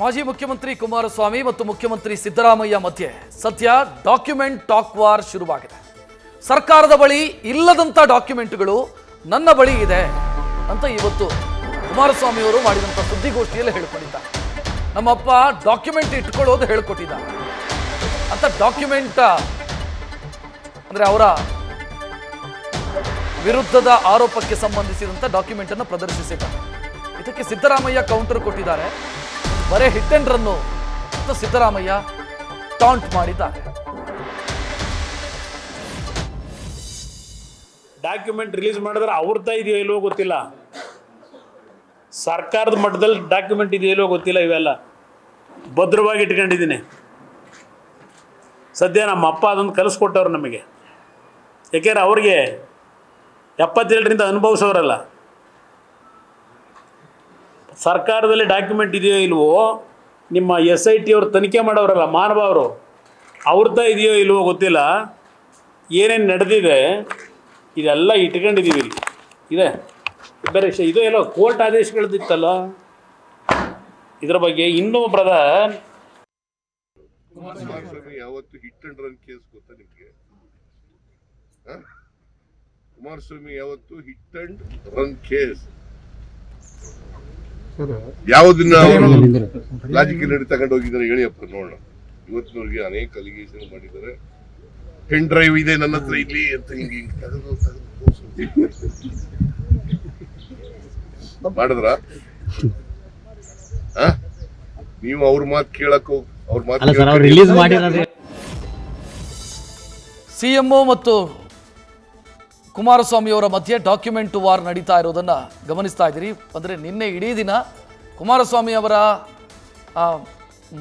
ಮಾಜಿ ಮುಖ್ಯಮಂತ್ರಿ ಕುಮಾರಸ್ವಾಮಿ ಮತ್ತು ಮುಖ್ಯಮಂತ್ರಿ ಸಿದ್ದರಾಮಯ್ಯ ಮಧ್ಯೆ ಸದ್ಯ ಡಾಕ್ಯುಮೆಂಟ್ ಟಾಕ್ ವಾರ್ ಶುರುವಾಗಿದೆ. ಸರ್ಕಾರದ ಬಳಿ ಇಲ್ಲದಂತ ಡಾಕ್ಯುಮೆಂಟ್ಗಳು ನನ್ನ ಬಳಿ ಇದೆ ಅಂತ ಇವತ್ತು ಕುಮಾರಸ್ವಾಮಿ ಅವರು ಮಾಡಿದಂತ ಸುದ್ದಿಗೋಷ್ಠಿಯಲ್ಲಿ ಹೇಳಿಕೊಂಡಿದ್ದಾರೆ. ನಮ್ಮಪ್ಪ ಡಾಕ್ಯುಮೆಂಟ್ ಇಟ್ಕೊಳ್ಳೋದು ಹೇಳಿಕೊಟ್ಟಿದ್ದಾರೆ ಅಂತ ಡಾಕ್ಯುಮೆಂಟ್ ಅಂದ್ರೆ ಅವರ ವಿರುದ್ಧದ ಆರೋಪಕ್ಕೆ ಸಂಬಂಧಿಸಿದಂತ ಡಾಕ್ಯುಮೆಂಟ್ ಅನ್ನು ಪ್ರದರ್ಶಿಸಿದ್ದಾರೆ. ಇದಕ್ಕೆ ಸಿದ್ದರಾಮಯ್ಯ ಕೌಂಟರ್ ಕೊಟ್ಟಿದ್ದಾರೆ. ಬರೇ ಹಿಟ್ ಅಂಡ್ ರನ್ನು ಅಂತ ಸಿದ್ದರಾಮಯ್ಯ ಟಾಂಟ್ ಮಾಡಿದ್ದಾರೆ. ಡಾಕ್ಯುಮೆಂಟ್ ರಿಲೀಸ್ ಮಾಡಿದ್ರೆ ಅವ್ರದ್ದ ಇದೆಯೋ ಇಲ್ವೋ ಗೊತ್ತಿಲ್ಲ, ಸರ್ಕಾರದ ಮಟ್ಟದಲ್ಲಿ ಡಾಕ್ಯುಮೆಂಟ್ ಇದೆಯೋ ಇಲ್ವೋ ಗೊತ್ತಿಲ್ಲ. ಇವೆಲ್ಲ ಭದ್ರವಾಗಿ ಇಟ್ಕೊಂಡಿದ್ದೀನಿ. ಸದ್ಯ ನಮ್ಮ ಅಪ್ಪ ಅದೊಂದು ಕಲಿಸ್ಕೊಟ್ಟವ್ರು ನಮಗೆ. ಯಾಕೆಂದ್ರೆ ಅವ್ರಿಗೆ 77ರಿಂದ ಅನುಭವಿಸೋರಲ್ಲ. ಸರ್ಕಾರದಲ್ಲಿ ಡಾಕ್ಯುಮೆಂಟ್ ಇದೆಯೋ ಇಲ್ವೋ ನಿಮ್ಮ SIT ಅವರು ತನಿಖೆ ಮಾಡೋರಲ್ಲ ಮಾನವ ಅವರು, ಅವ್ರದ್ದ ಇದೆಯೋ ಇಲ್ವೋ ಗೊತ್ತಿಲ್ಲ. ಏನೇನು ನಡೆದಿದೆ ಇದೆಲ್ಲ ಇಟ್ಕೊಂಡಿದ್ದೀವಿ. ಇದೆ ಬೇರೆ ಇದು ಎಲ್ಲೋ ಕೋರ್ಟ್ ಆದೇಶಗಳದಿತ್ತಲ್ಲ ಇದ್ರ ಬಗ್ಗೆ. ಇನ್ನೂ ಬ್ರದರ್ ಕುಮಾರಸ್ವಾಮಿ ಯಾವತ್ತು ಹಿಟ್ ಅಂಡ್ ರನ್ ಕೇಸ್ ಗೊತ್ತಾ ನಿಮಗೆ? ಕುಮಾರಸ್ವಾಮಿ ಯಾವತ್ತು ಹಿಟ್ ಅಂಡ್ ರನ್ ಕೇಸ್ ಯಾವುದನ್ನ ಲಾಜಿಕಲ್ ನಡಿ ತಗೊಂಡು ಹೋಗಿದ್ದಾರೆ ಹೇಳಿಯಪ್ಪ ನೋಡೋಣ. ಇವತ್ತಿನವ್ರಿಗೆ ಅನೇಕ ಅಲಿಗೇಷನ್ ಮಾಡಿದ್ದಾರೆ. ಪೆನ್ ಡ್ರೈವ್ ಇದೆ ನನ್ನ ಹತ್ರ ಇಲ್ಲಿ ಅಂತ ಹಿಂಗೆ ತೆಗೆದು ಮಾಡಿದ್ರ ನೀವು ಅವ್ರ ಮಾತು ಕೇಳಕ್ ಅವ್ರ ಮಾತು ಸಿಎಂಒ ಮತ್ತು ಕುಮಾರಸ್ವಾಮಿ ಅವರ ಮಧ್ಯೆ ಡಾಕ್ಯುಮೆಂಟ್ ವಾರ್ ನಡೀತಾ ಇರೋದನ್ನ ಗಮನಿಸ್ತಾ ಇದ್ದೀರಿ. ಅಂದರೆ ನಿನ್ನೆ ಇಡೀ ದಿನ ಕುಮಾರಸ್ವಾಮಿ ಅವರ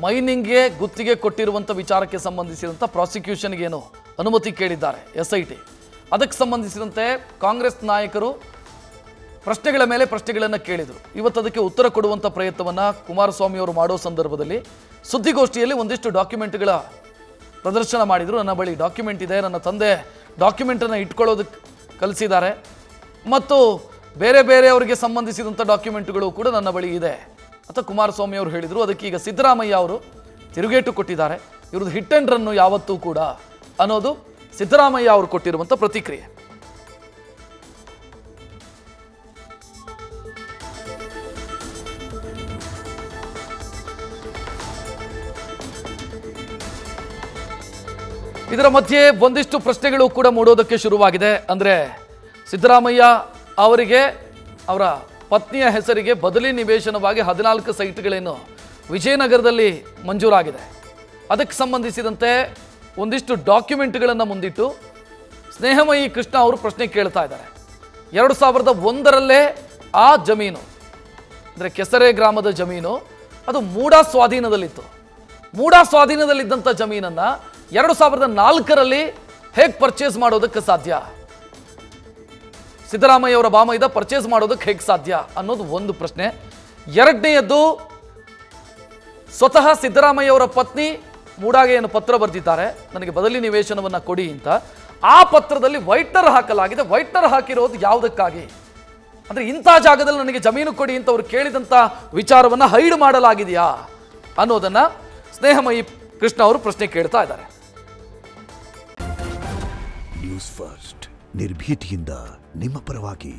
ಮೈನಿಂಗ್ಗೆ ಗುತ್ತಿಗೆ ಕೊಟ್ಟಿರುವಂಥ ವಿಚಾರಕ್ಕೆ ಸಂಬಂಧಿಸಿದಂಥ ಪ್ರಾಸಿಕ್ಯೂಷನ್ಗೇನು ಅನುಮತಿ ಕೇಳಿದ್ದಾರೆ SIT. ಅದಕ್ಕೆ ಸಂಬಂಧಿಸಿದಂತೆ ಕಾಂಗ್ರೆಸ್ ನಾಯಕರು ಪ್ರಶ್ನೆಗಳ ಮೇಲೆ ಪ್ರಶ್ನೆಗಳನ್ನು ಕೇಳಿದರು. ಇವತ್ತು ಅದಕ್ಕೆ ಉತ್ತರ ಕೊಡುವಂಥ ಪ್ರಯತ್ನವನ್ನು ಕುಮಾರಸ್ವಾಮಿ ಅವರು ಮಾಡೋ ಸಂದರ್ಭದಲ್ಲಿ ಸುದ್ದಿಗೋಷ್ಠಿಯಲ್ಲಿ ಒಂದಿಷ್ಟು ಡಾಕ್ಯುಮೆಂಟ್ಗಳ ಪ್ರದರ್ಶನ ಮಾಡಿದರು. ನನ್ನ ಬಳಿ ಡಾಕ್ಯುಮೆಂಟ್ ಇದೆ, ನನ್ನ ತಂದೆ ಡಾಕ್ಯುಮೆಂಟನ್ನು ಇಟ್ಕೊಳ್ಳೋದಕ್ಕೆ ಕಲಿಸಿದ್ದಾರೆ ಮತ್ತು ಬೇರೆ ಬೇರೆಯವರಿಗೆ ಸಂಬಂಧಿಸಿದಂಥ ಡಾಕ್ಯುಮೆಂಟ್ಗಳು ಕೂಡ ನನ್ನ ಬಳಿ ಇದೆ ಅಂತ ಕುಮಾರಸ್ವಾಮಿ ಅವರು ಹೇಳಿದರು. ಅದಕ್ಕೆ ಈಗ ಸಿದ್ದರಾಮಯ್ಯ ಅವರು ತಿರುಗೇಟು ಕೊಟ್ಟಿದ್ದಾರೆ. ಇವ್ರದ್ದು ಹಿಟ್ ಅಂಡ್ ರನ್ನು ಯಾವತ್ತೂ ಕೂಡ ಅನ್ನೋದು ಸಿದ್ದರಾಮಯ್ಯ ಅವರು ಕೊಟ್ಟಿರುವಂಥ ಪ್ರತಿಕ್ರಿಯೆ. ಇದರ ಮಧ್ಯೆ ಒಂದಿಷ್ಟು ಪ್ರಶ್ನೆಗಳು ಕೂಡ ಮೂಡೋದಕ್ಕೆ ಶುರುವಾಗಿದೆ. ಅಂದರೆ ಸಿದ್ದರಾಮಯ್ಯ ಅವರಿಗೆ ಅವರ ಪತ್ನಿಯ ಹೆಸರಿಗೆ ಬದಲಿ ನಿವೇಶನವಾಗಿ 14 ಸೈಟ್ಗಳೇನು ವಿಜಯನಗರದಲ್ಲಿ ಮಂಜೂರಾಗಿದೆ. ಅದಕ್ಕೆ ಸಂಬಂಧಿಸಿದಂತೆ ಒಂದಿಷ್ಟು ಡಾಕ್ಯುಮೆಂಟ್ಗಳನ್ನು ಮುಂದಿಟ್ಟು ಸ್ನೇಹಮಯಿ ಕೃಷ್ಣ ಅವರು ಪ್ರಶ್ನೆ ಕೇಳ್ತಾ ಇದ್ದಾರೆ. 2001ರಲ್ಲೇ ಆ ಜಮೀನು ಅಂದರೆ ಕೆಸರೆ ಗ್ರಾಮದ ಜಮೀನು ಅದು ಮೂಡಾ ಸ್ವಾಧೀನದಲ್ಲಿತ್ತು. ಮೂಡಾ ಸ್ವಾಧೀನದಲ್ಲಿದ್ದಂಥ ಜಮೀನನ್ನು 2004ರಲ್ಲಿ ಹೇಗೆ ಪರ್ಚೇಸ್ ಮಾಡೋದಕ್ಕೆ ಸಾಧ್ಯ? ಸಿದ್ದರಾಮಯ್ಯ ಅವರ ಬಾಮೈದ ಪರ್ಚೇಸ್ ಮಾಡೋದಕ್ಕೆ ಹೇಗೆ ಸಾಧ್ಯ ಅನ್ನೋದು ಒಂದು ಪ್ರಶ್ನೆ. ಎರಡನೆಯದ್ದು, ಸ್ವತಃ ಸಿದ್ದರಾಮಯ್ಯ ಅವರ ಪತ್ನಿ ಮೂಡಾಗೆ ಏನು ಪತ್ರ ಬರೆದಿದ್ದಾರೆ ನನಗೆ ಬದಲಿ ನಿವೇಶನವನ್ನು ಕೊಡಿ ಅಂತ. ಆ ಪತ್ರದಲ್ಲಿ ವೈಟ್ನರ್ ಹಾಕಲಾಗಿದೆ. ವೈಟ್ನರ್ ಹಾಕಿರೋದು ಯಾವುದಕ್ಕಾಗಿ ಅಂದರೆ ಇಂಥ ಜಾಗದಲ್ಲಿ ನನಗೆ ಜಮೀನು ಕೊಡಿ ಅಂತ ಅವರು ಕೇಳಿದಂಥ ವಿಚಾರವನ್ನು ಹೈಡ್ ಮಾಡಲಾಗಿದೆಯಾ ಅನ್ನೋದನ್ನು ಸ್ನೇಹಮಯಿ ಕೃಷ್ಣ ಅವರು ಪ್ರಶ್ನೆ ಕೇಳ್ತಾ ಇದ್ದಾರೆ. ನ್ಯೂಸ್ ಫಸ್ಟ್ ನಿರ್ಭೀತಿಯಿಂದ ನಿಮ್ಮ ಪರವಾಗಿ.